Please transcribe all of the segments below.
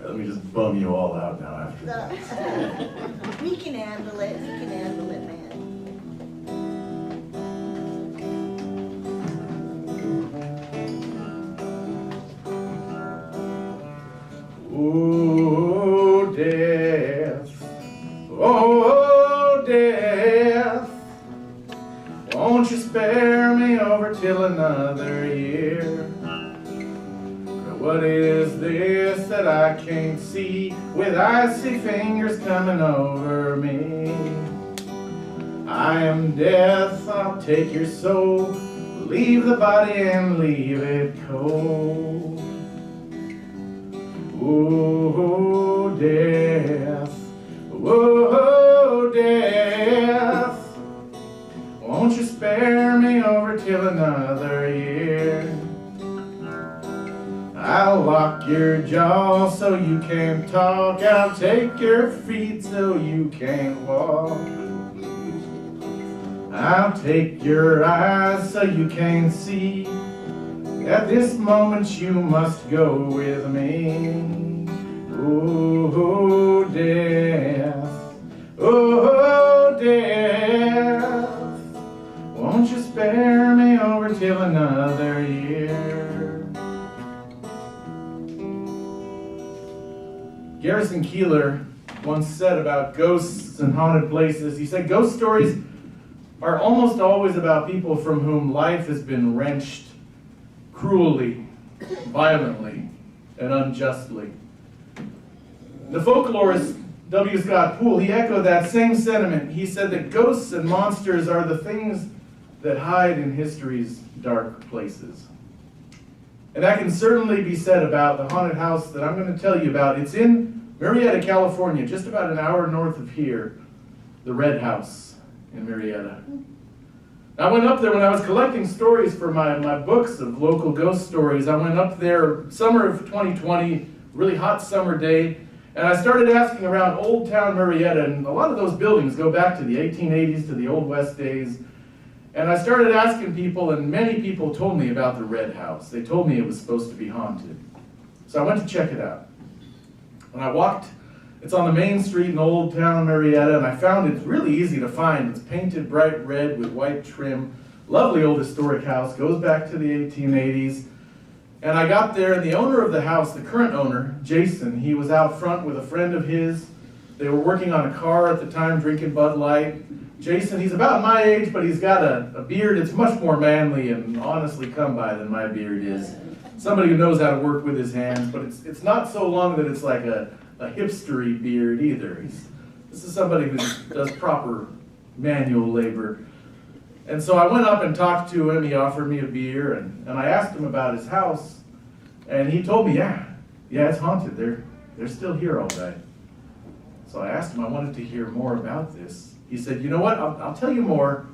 Let me just bum you all out now after that. We can handle it. We can handle it, man. Oh, death. Oh, death. Won't you spare me over till another year? What is this that I can't see with icy fingers coming over me? I am death, I'll take your soul, leave the body and leave it cold. Oh, death, oh, death, won't you spare me over till another year? I'll lock your jaw so you can't talk. I'll take your feet so you can't walk. I'll take your eyes so you can't see. At this moment you must go with me. Oh, death. Oh, death. Won't you spare me over till another year? Garrison Keillor once said about ghosts and haunted places, he said, ghost stories are almost always about people from whom life has been wrenched cruelly, violently, and unjustly. The folklorist W. Scott Poole, he echoed that same sentiment. He said that ghosts and monsters are the things that hide in history's dark places. And that can certainly be said about the haunted house that I'm going to tell you about. It's in Murrieta, California, just about an hour north of here, the Red House in Murrieta. I went up there when I was collecting stories for my books of local ghost stories. I went up there summer of 2020, really hot summer day, and I started asking around Old Town Murrieta, and a lot of those buildings go back to the 1880s, to the Old West days. And I started asking people, and many people told me about the Red House. They told me it was supposed to be haunted. So I went to check it out. When I walked, it's on the main street in Old Town Murrieta, and I found it's really easy to find. It's painted bright red with white trim. Lovely old historic house, goes back to the 1880s. And I got there, and the owner of the house, the current owner, Jason, he was out front with a friend of his. They were working on a car at the time, drinking Bud Light. Jason, he's about my age, but he's got a beard that's much more manly and honestly come by than my beard is. Somebody who knows how to work with his hands, but it's not so long that it's like a hipstery beard either. This is somebody who does proper manual labor. And so I went up and talked to him. He offered me a beer, and I asked him about his house, and he told me, yeah, it's haunted. They're still here all right. So I asked him, I wanted to hear more about this. He said, you know what, I'll tell you more,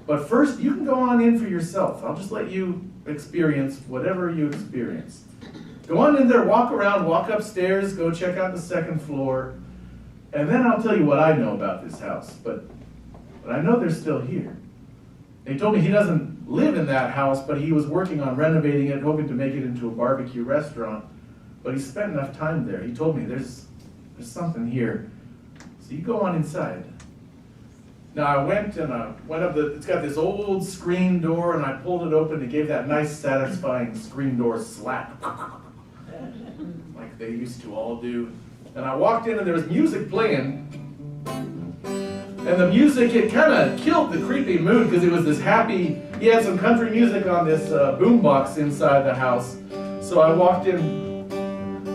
but first you can go on in for yourself. I'll just let you experience whatever you experience. Go on in there, walk around, walk upstairs, go check out the second floor, and then I'll tell you what I know about this house, but I know they're still here. He told me he doesn't live in that house, but he was working on renovating it, hoping to make it into a barbecue restaurant, but he spent enough time there. He told me there's something here, so you go on inside. Now I went up it's got this old screen door, and I pulled it open. It gave that nice satisfying screen door slap, like they used to all do. And I walked in, and there was music playing, and the music, it kind of killed the creepy mood, because it was this happy, he had some country music on this boombox inside the house. So I walked in,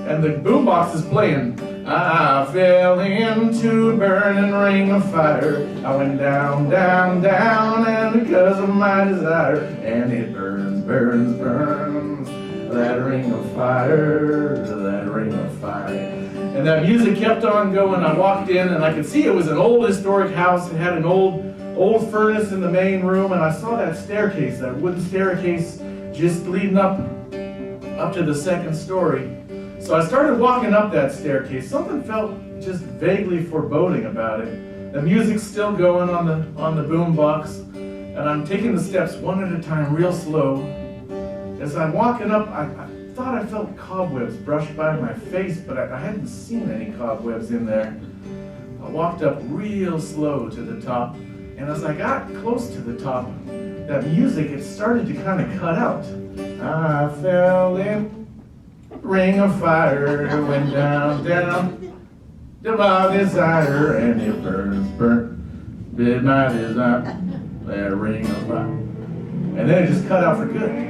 and the boombox is playing, I fell into a burning ring of fire. I went down, down, down, and because of my desire, and it burns, burns, burns, that ring of fire, that ring of fire. And that music kept on going. I walked in, and I could see it was an old historic house. It had an old furnace in the main room, and I saw that staircase, that wooden staircase, just leading up to the second story. So I started walking up that staircase. Something felt just vaguely foreboding about it. The music's still going on the boombox, and I'm taking the steps one at a time, real slow. As I'm walking up, I thought thought I felt cobwebs brush by my face, but I hadn't seen any cobwebs in there. I walked up real slow to the top, and as I got close to the top, that music, it started to kind of cut out. I fell in a ring of fire, went down, down to my desire, and it burnt, did my desire, that ring of fire. And then it just cut out for good.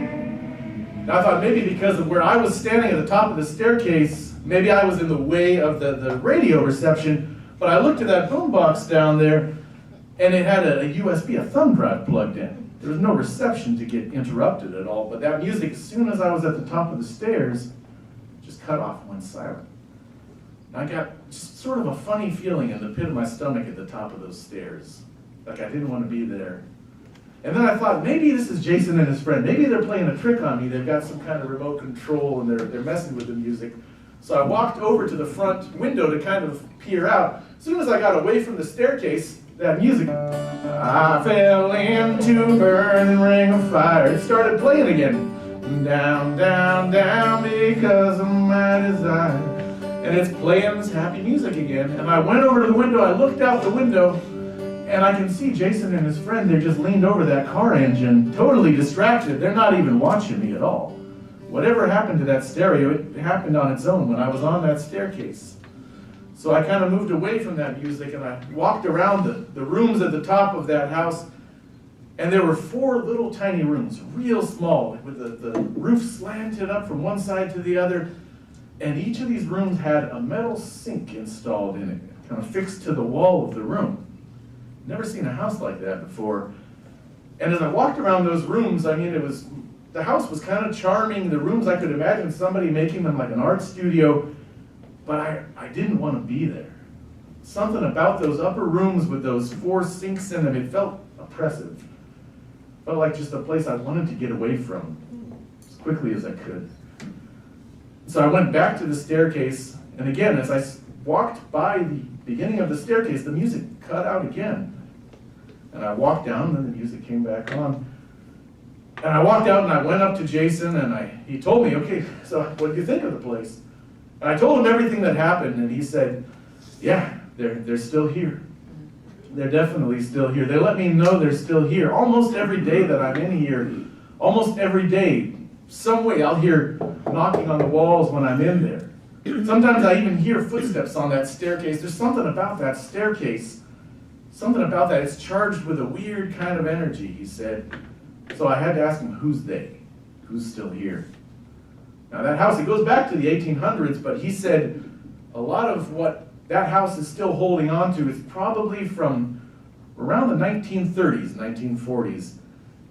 And I thought maybe because of where I was standing at the top of the staircase, maybe I was in the way of the radio reception, but I looked at that boombox down there, and it had a USB, a thumb drive plugged in. There was no reception to get interrupted at all, but that music, as soon as I was at the top of the stairs, just cut off and went silent. And I got just sort of a funny feeling in the pit of my stomach at the top of those stairs, like I didn't want to be there. And then I thought, maybe this is Jason and his friend. Maybe they're playing a trick on me. They've got some kind of remote control, and they're messing with the music. So I walked over to the front window to kind of peer out. As soon as I got away from the staircase, that music, I fell into a burning ring of fire. It started playing again. Down, down, down, because of my desire. And it's playing this happy music again. And I went over to the window, I looked out the window, and I can see Jason and his friend, they're just leaned over that car engine, totally distracted. They're not even watching me at all. Whatever happened to that stereo, it happened on its own when I was on that staircase. So I kind of moved away from that music, and I walked around the rooms at the top of that house, and there were 4 little tiny rooms, real small, with the roof slanted up from one side to the other, and each of these rooms had a metal sink installed in it, kind of fixed to the wall of the room. Never seen a house like that before. And as I walked around those rooms, I mean, the house was kind of charming. The rooms, I could imagine somebody making them like an art studio, but I didn't want to be there. Something about those upper rooms with those 4 sinks in them, it felt oppressive. Felt like just a place I wanted to get away from as quickly as I could. So I went back to the staircase, and again, as I walked by the beginning of the staircase, the music cut out again. And I walked down, and then the music came back on. And I walked out, and I went up to Jason, and he told me, okay, so what do you think of the place? And I told him everything that happened, and he said, yeah, they're still here. They're definitely still here. They let me know they're still here. Almost every day that I'm in here, almost every day, some way I'll hear knocking on the walls when I'm in there. Sometimes I even hear footsteps on that staircase. There's something about that staircase, something about that. It's charged with a weird kind of energy, he said. So I had to ask him, who's they? Who's still here? Now that house, it goes back to the 1800s, but he said a lot of what that house is still holding on to is probably from around the 1930s, 1940s.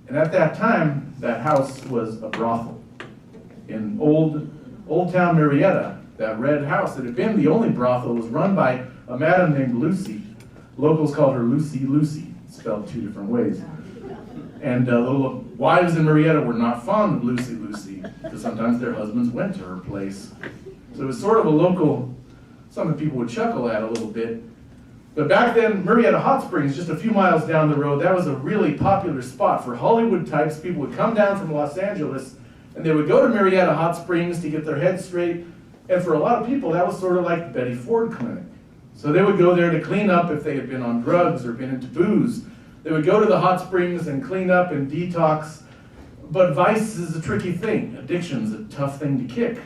And at that time, that house was a brothel. In Old Town Marietta, that red house that had been the only brothel was run by a madam named Lucy. Locals called her Lucy Lucy, spelled 2 different ways. And the little wives in Marietta were not fond of Lucy Lucy, because sometimes their husbands went to her place. So it was sort of a local, something people would chuckle at a little bit. But back then, Marietta Hot Springs, just a few miles down the road, that was a really popular spot for Hollywood types. People would come down from Los Angeles, and they would go to Marietta Hot Springs to get their heads straight. And for a lot of people, that was sort of like the Betty Ford Clinic. So they would go there to clean up if they had been on drugs or been into booze. They would go to the hot springs and clean up and detox. But vice is a tricky thing. Addiction's a tough thing to kick.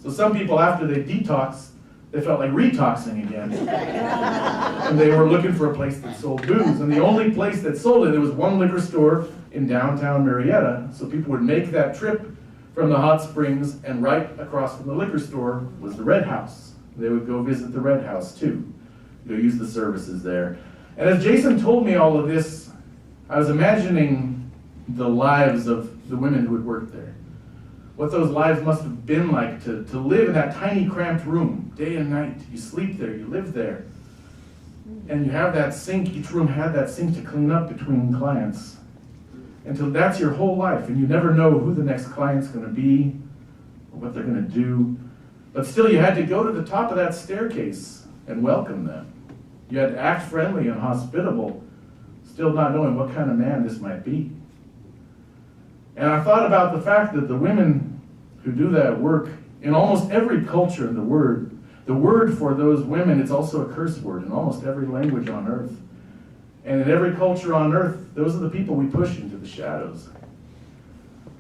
So some people, after they detox, they felt like retoxing again. And they were looking for a place that sold booze. And the only place that sold it, there was one liquor store in downtown Marietta. So people would make that trip from the hot springs, and right across from the liquor store was the Red House. They would go visit the Red House too, go use the services there. And as Jason told me all of this, I was imagining the lives of the women who had worked there. What those lives must have been like to live in that tiny cramped room, day and night. You sleep there, you live there. And you have that sink, each room had that sink to clean up between clients. Until that's your whole life, and you never know who the next client's going to be or what they're going to do. But still, you had to go to the top of that staircase and welcome them. You had to act friendly and hospitable, still not knowing what kind of man this might be. And I thought about the fact that the women who do that work in almost every culture. The word for those women, it's also a curse word in almost every language on earth. And in every culture on earth, those are the people we push into the shadows.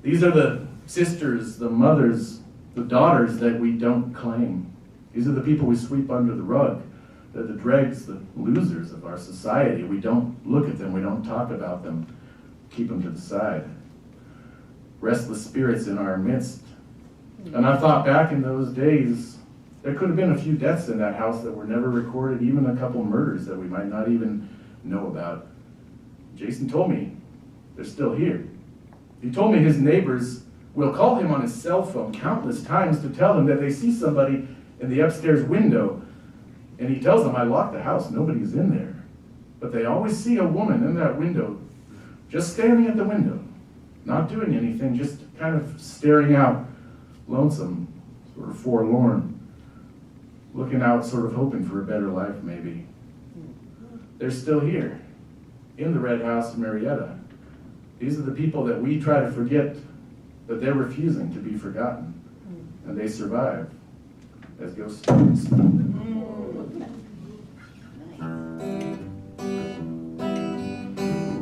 These are the sisters, the mothers, the daughters that we don't claim. These are the people we sweep under the rug. They're the dregs, the losers of our society. We don't look at them, we don't talk about them, keep them to the side. Restless spirits in our midst. And I thought back in those days, there could have been a few deaths in that house that were never recorded, even a couple murders that we might not even know about. Jason told me they're still here. He told me his neighbors will call him on his cell phone countless times to tell him that they see somebody in the upstairs window. And he tells them, I locked the house, nobody's in there. But they always see a woman in that window, just standing at the window, not doing anything, just kind of staring out, lonesome, sort of forlorn, looking out, sort of hoping for a better life, maybe. They're still here, in the Red House in Marietta. These are the people that we try to forget, but they're refusing to be forgotten. And they survive as ghost stories.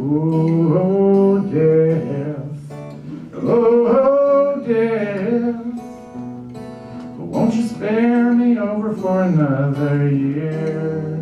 Oh, death, oh, death, won't you spare me over for another year?